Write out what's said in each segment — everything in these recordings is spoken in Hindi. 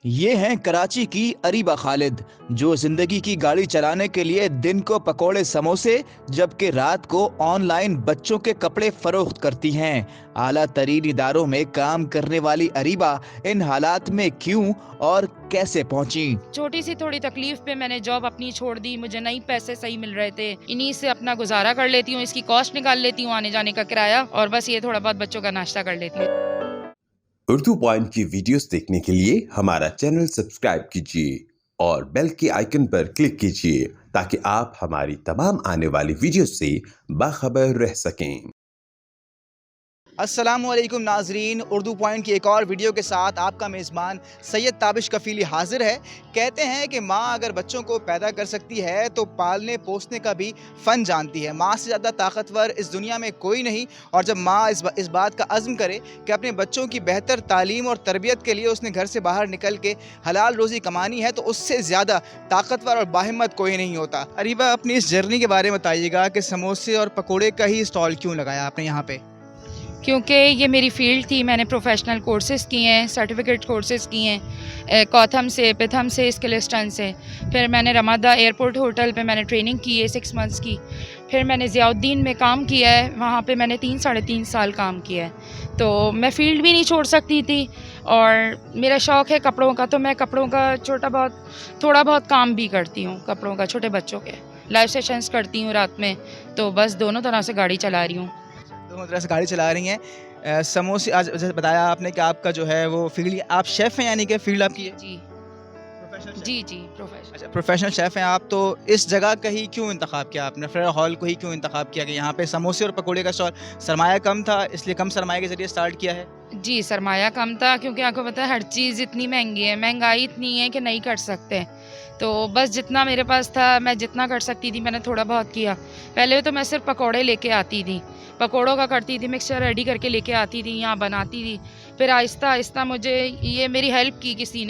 ये हैं कराची की अरीबा खालिद, जो जिंदगी की गाड़ी चलाने के लिए दिन को पकोड़े समोसे जबकि रात को ऑनलाइन बच्चों के कपड़े फरोख्त करती हैं। आला तरीन इदारों में काम करने वाली अरीबा इन हालात में क्यों और कैसे पहुंची? छोटी सी थोड़ी तकलीफ पे मैंने जॉब अपनी छोड़ दी। मुझे नहीं पैसे सही मिल रहे थे, इन्हीं से अपना गुजारा कर लेती हूँ, इसकी कॉस्ट निकाल लेती हूँ, आने जाने का किराया, और बस ये थोड़ा बहुत बच्चों का नाश्ता कर लेती हूँ। उर्दू पॉइंट की वीडियोस देखने के लिए हमारा चैनल सब्सक्राइब कीजिए और बेल के आइकन पर क्लिक कीजिए ताकि आप हमारी तमाम आने वाली वीडियोस से बाखबर रह सकें। अस्सलामुअलैकुम नाजरीन, उर्दू पॉइंट की एक और वीडियो के साथ आपका मेज़बान सैयद ताबिश कफ़ीली हाजिर है। कहते हैं कि माँ अगर बच्चों को पैदा कर सकती है तो पालने पोसने का भी फ़न जानती है। माँ से ज़्यादा ताकतवर इस दुनिया में कोई नहीं। और जब माँ इस बात का अज़्म करे कि अपने बच्चों की बेहतर तालीम और तरबियत के लिए उसने घर से बाहर निकल के हलाल रोज़ी कमानी है, तो उससे ज़्यादा ताकतवर और बाहिम्मत कोई नहीं होता। अरीबा, अपनी इस जर्नी के बारे में बताइएगा कि समोसे और पकोड़े का ही स्टॉल क्यों लगाया आपने यहाँ पे? क्योंकि ये मेरी फ़ील्ड थी। मैंने प्रोफेशनल कोर्सेज़ किए हैं, सर्टिफिकेट कोर्सेज़ किए हैं, कॉथम से, पिथम से, स्किलिस्टन से। फिर मैंने रमादा एयरपोर्ट होटल पे मैंने ट्रेनिंग की है 6 मंथ्स की। फिर मैंने ज़ियाउद्दीन में काम किया है, वहाँ पे मैंने 3 साढ़े 3 साल काम किया है। तो मैं फ़ील्ड भी नहीं छोड़ सकती थी, और मेरा शौक़ है कपड़ों का, तो मैं कपड़ों का थोड़ा बहुत काम भी करती हूँ। कपड़ों का, छोटे बच्चों के लाइव सेशंस करती हूँ रात में। तो बस दोनों तरह से गाड़ी चला रही हूँ। दोनों तरह से गाड़ी चला रही हैं। समोसे, आज जैसे बताया आपने कि आपका जो है वो फ़ील्ड, आप शेफ़ हैं, यानी कि फ़ील्ड आपकी है? जी, प्रोफ़ेशनल शेफ़। जी, जी, प्रोफेशनल। अच्छा, प्रोफ़ेशनल शेफ़ हैं आप, तो इस जगह का ही क्यों इंतख़ाब किया आपने? फ्रेयर हॉल को ही क्यों इंतख़ाब किया कि यहाँ पे समोसे और पकोड़े का स्टॉल? सरमाया कम था, इसलिए कम सरमाए के ज़रिए स्टार्ट किया है? जी, सरमाया कम था, क्योंकि आपको पता है हर चीज़ इतनी महँगी है, महँगाई इतनी है कि नहीं कर सकते। तो बस जितना मेरे पास था, मैं जितना कर सकती थी मैंने थोड़ा बहुत किया। पहले तो मैं सिर्फ़ पकौड़े लेके आती थी, पकौड़ों का करती थी, मिक्सचर रेडी करके लेके आती थी, यहाँ बनाती थी। फिर आहिस्ता-आहिस्ता मुझे ये मेरी हेल्प की किसी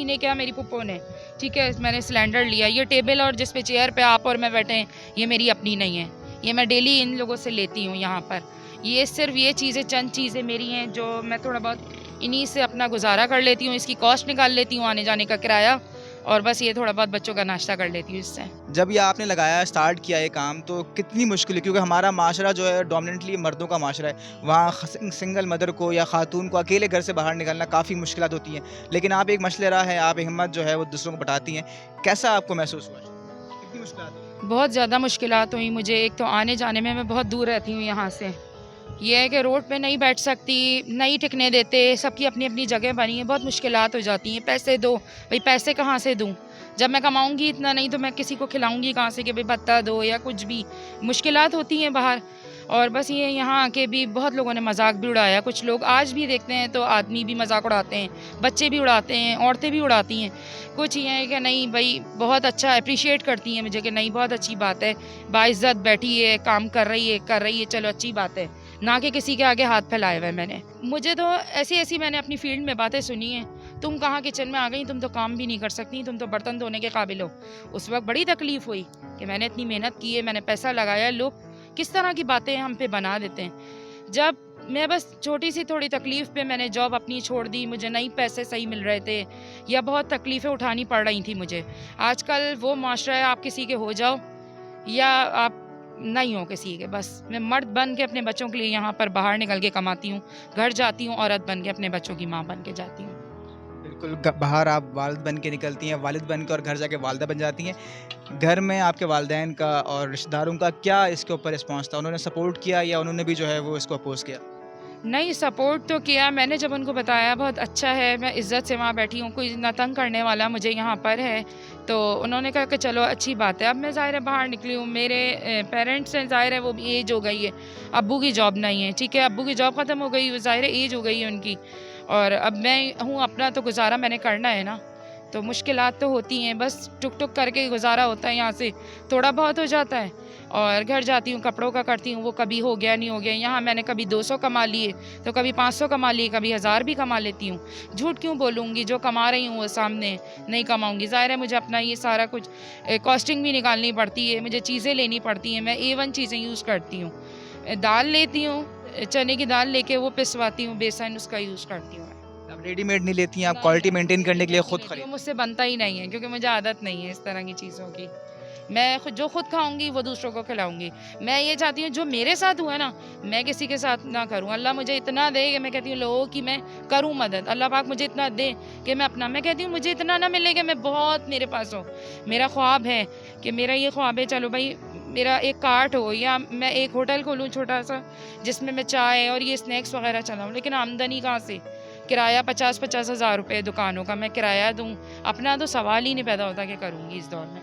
ने क्या, मेरी फूफो ने, ठीक है? मैंने सिलेंडर लिया, ये टेबल और जिस पे चेयर पे आप और मैं बैठे हैं, ये मेरी अपनी नहीं है। ये मैं डेली इन लोगों से लेती हूँ यहाँ पर। ये सिर्फ़ ये चीज़ें, चंद चीज़ें मेरी हैं जो मैं थोड़ा बहुत इन्हीं से अपना गुज़ारा कर लेती हूँ, इसकी कॉस्ट निकाल लेती हूँ, आने-जाने का किराया, और बस ये थोड़ा बहुत बच्चों का नाश्ता कर लेती हूँ इससे। जब ये आपने लगाया, स्टार्ट किया ये काम, तो कितनी मुश्किल है? क्योंकि हमारा माशरा जो है डोमिनेंटली मर्दों का माशरा है। वहाँ सिंगल मदर को या खातून को अकेले घर से बाहर निकलना काफ़ी मुश्किलात होती हैं। लेकिन आप एक मशवरा है, आप हिम्मत जो है वो दूसरों को बताती हैं। कैसा आपको महसूस हुआ? कितनी मुश्किलात हुई? बहुत ज़्यादा मुश्किलात हुई मुझे। एक तो आने-जाने में मैं बहुत दूर रहती हूँ यहाँ से। ये है कि रोड पे नहीं बैठ सकती, नहीं टिकने देते, सबकी अपनी-अपनी जगह बनी है, बहुत मुश्किलात हो जाती हैं। पैसे दो, भई पैसे कहाँ से दूँ? जब मैं कमाऊँगी इतना नहीं तो मैं किसी को खिलाऊँगी कहाँ से कि भई भत्ता दो या कुछ भी। मुश्किलात होती हैं बाहर, और बस ये यहाँ आके भी बहुत लोगों ने मज़ाक भी उड़ाया। कुछ लोग आज भी देखते हैं तो आदमी भी मज़ाक उड़ाते हैं, बच्चे भी उड़ाते हैं, औरतें भी उड़ाती हैं। कुछ ये है कि नहीं भई बहुत अच्छा एप्रिशिएट करती हैं मुझे कि नहीं बहुत अच्छी बात है, बाइज़्ज़त बैठी है, काम कर रही है, चलो अच्छी बात है। ना कि किसी के आगे हाथ फैलाए हुए हैं मैंने। मुझे तो ऐसी-ऐसी मैंने अपनी फ़ील्ड में बातें सुनी हैं, तुम कहाँ किचन में आ गई, तुम तो काम भी नहीं कर सकती, तुम तो बर्तन धोने के काबिल हो। उस वक़्त बड़ी तकलीफ़ हुई कि मैंने इतनी मेहनत की है, मैंने पैसा लगाया, लोग किस तरह की बातें हम पे बना देते हैं। जब मैं बस छोटी-सी थोड़ी तकलीफ़ पे मैंने जॉब अपनी छोड़ दी, मुझे नहीं पैसे सही मिल रहे थे या बहुत तकलीफ़ें उठानी पड़ रही थी मुझे। आजकल वो माशरा है, आप किसी के हो जाओ या आप नहीं हो किसी के। बस मैं मर्द बन के अपने बच्चों के लिए यहाँ पर बाहर निकल के कमाती हूँ, घर जाती हूँ, औरत बन के अपने बच्चों की माँ बन के जाती हूँ। बिल्कुल, बाहर आप वालिद बन के निकलती हैं, वालिद बन के, और घर जाके वालिदा बन जाती हैं। घर में आपके वालिदैन का और रिश्तेदारों का क्या इसके ऊपर रिस्पॉन्स था? उन्होंने सपोर्ट किया या उन्होंने भी जो है वो इसको अपोज़ किया? नहीं, सपोर्ट तो किया मैंने। जब उनको बताया बहुत अच्छा है, मैं इज़्ज़त से वहाँ बैठी हूँ, कोई ना तंग करने वाला मुझे यहाँ पर है, तो उन्होंने कहा कि चलो अच्छी बात है। अब मैं ज़ाहिर है बाहर निकली हूँ, मेरे पेरेंट्स हैं, ज़ाहिर है वो भी एज हो गई है, अब्बू की जॉब नहीं है, ठीक है? अब्बू की जॉब ख़त्म हो गई, ज़ाहिर है एज हो गई है उनकी, और अब मैं हूँ, अपना तो गुज़ारा मैंने करना है ना। तो मुश्किलात तो होती हैं, बस टुक-टुक करके गुज़ारा होता है यहाँ से, थोड़ा बहुत हो जाता है। और घर जाती हूँ, कपड़ों का करती हूँ, वो कभी हो गया, नहीं हो गया। यहाँ मैंने कभी 200 कमा लिए, तो कभी 500 कमा लिए, कभी 1000 भी कमा लेती हूँ। झूठ क्यों बोलूँगी, जो कमा रही हूँ वो सामने नहीं कमाऊँगी। ज़ाहिर है मुझे अपना ये सारा कुछ कॉस्टिंग भी निकालनी पड़ती है, मुझे चीज़ें लेनी पड़ती हैं, मैं A1 चीज़ें यूज़ करती हूँ। दाल लेती हूँ, चने की दाल लेके वो पिसवाती हूँ, बेसन उसका यूज़ करती हूँ मैं। रेडीमेड नहीं लेती हैं आप, नहीं, क्वालिटी नहीं, मेंटेन करने के लिए खुद नहीं, खरीद। वो मुझसे बनता ही नहीं है क्योंकि मुझे आदत नहीं है इस तरह की चीज़ों की। मैं खुद जो खुद खाऊंगी वो दूसरों को खिलाऊंगी। मैं ये चाहती हूँ जो मेरे साथ हुआ ना, मैं किसी के साथ ना करूँ। अल्लाह मुझे इतना दे कि मैं कहती हूँ लोगों की मैं करूँ मदद। अल्लाह पाक मुझे इतना दे कि मैं अपना, मैं कहती हूँ मुझे इतना ना मिले कि मैं बहुत मेरे पास हो। मेरा ख्वाब है कि मेरा ये ख्वाब है, चलो भाई मेरा एक कार्ट हो या मैं एक होटल खोलूँ छोटा सा, जिसमें मैं चाय और ये स्नैक्स वगैरह चलाऊँ। लेकिन आमदनी कहाँ से? किराया 50-50 हज़ार रुपये दुकानों का मैं किराया दूँ, अपना तो सवाल ही नहीं पैदा होता कि करूँगी इस दौर में।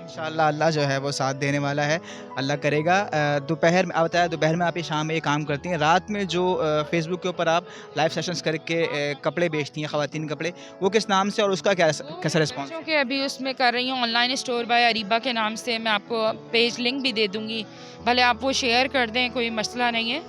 इंशाल्लाह अल्लाह जो है वो साथ देने वाला है, अल्लाह करेगा। दोपहर में आप बताया, दोपहर में आप ये शाम में ये काम करती हैं, रात में जो फ़ेसबुक के ऊपर आप लाइव सेशंस करके कपड़े बेचती हैं, ख़वातीन कपड़े, वो किस नाम से और उसका क्या वो कैसा मैं रिस्पॉन्स बच्चों है? के अभी उसमें कर रही हूँ, ऑनलाइन स्टोर बाय अरीबा के नाम से। मैं आपको पेज लिंक भी दे दूँगी, भले आप वो शेयर कर दें, कोई मसला नहीं है।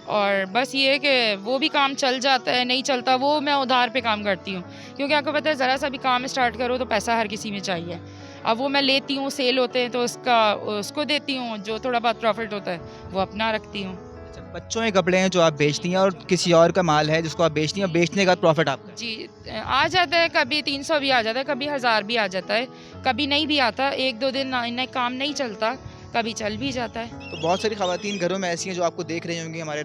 और बस ये है कि वो भी काम चल जाता है, नहीं चलता वो मैं उधार पे काम करती हूँ। क्योंकि आपको पता है ज़रा सा भी काम स्टार्ट करो तो पैसा हर किसी में चाहिए। अब वो मैं लेती हूँ, सेल होते हैं तो उसको देती हूँ, जो थोड़ा बहुत प्रॉफ़िट होता है वो अपना रखती हूँ। अच्छा, बच्चों के कपड़े हैं जो आप बेचती हैं और किसी और का माल है जिसको आप बेचती हैं और बेचने का प्रॉफ़िट आपका है। जी, आ जाता है, कभी 300 भी आ जाता है, कभी 1000 भी आ जाता है, कभी नहीं भी आता। 1-2 दिन ना काम नहीं चलता, कभी चल भी जाता है। तो बहुत सारी ख़वातीन घरों में ऐसी हैं जो आपको देख रही होंगी हमारे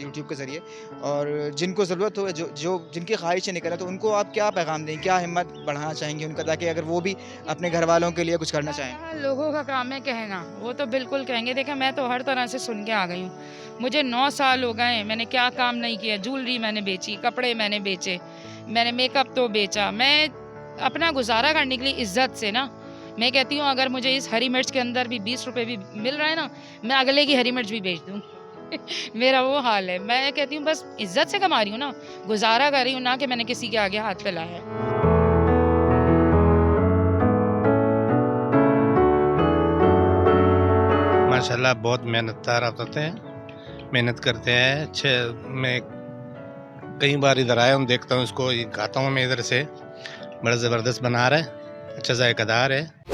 यूट्यूब के ज़रिए, और जिनको ज़रूरत हो, जो जो जिनकी ख्वाहिशें निकलें, तो उनको आप क्या पैगाम देंगे? क्या हिम्मत बढ़ाना चाहेंगे उनका, ताकि अगर वो भी अपने घर वालों के लिए कुछ करना चाहें? हाँ, लोगों का काम है कहना, वो तो बिल्कुल कहेंगे। देखिए मैं तो हर तरह से सुन के आ गई हूँ। मुझे 9 साल हो गए, मैंने क्या काम नहीं किया। ज्वेलरी मैंने बेची, कपड़े मैंने बेचे, मैंने मेकअप तो बेचा। मैं अपना गुज़ारा करने के लिए इज़्ज़त से ना, मैं कहती हूँ अगर मुझे इस हरी मिर्च के अंदर भी 20 रुपए भी मिल रहा है ना, मैं अगले की हरी मिर्च भी बेच दूँ। मेरा वो हाल है। मैं कहती हूँ बस इज़्ज़त से कमा रही हूँ ना, गुज़ारा कर रही हूँ, ना कि मैंने किसी के आगे हाथ फैलाया है। माशाल्लाह बहुत मेहनतदार औरतें हैं, मेहनत करते हैं। अच्छे, मैं कई बार इधर आया हूँ, देखता हूँ इसको, खाता हूँ मैं इधर से, बड़ा ज़बरदस्त बना रहा है, अच्छा ज़ायकादार है।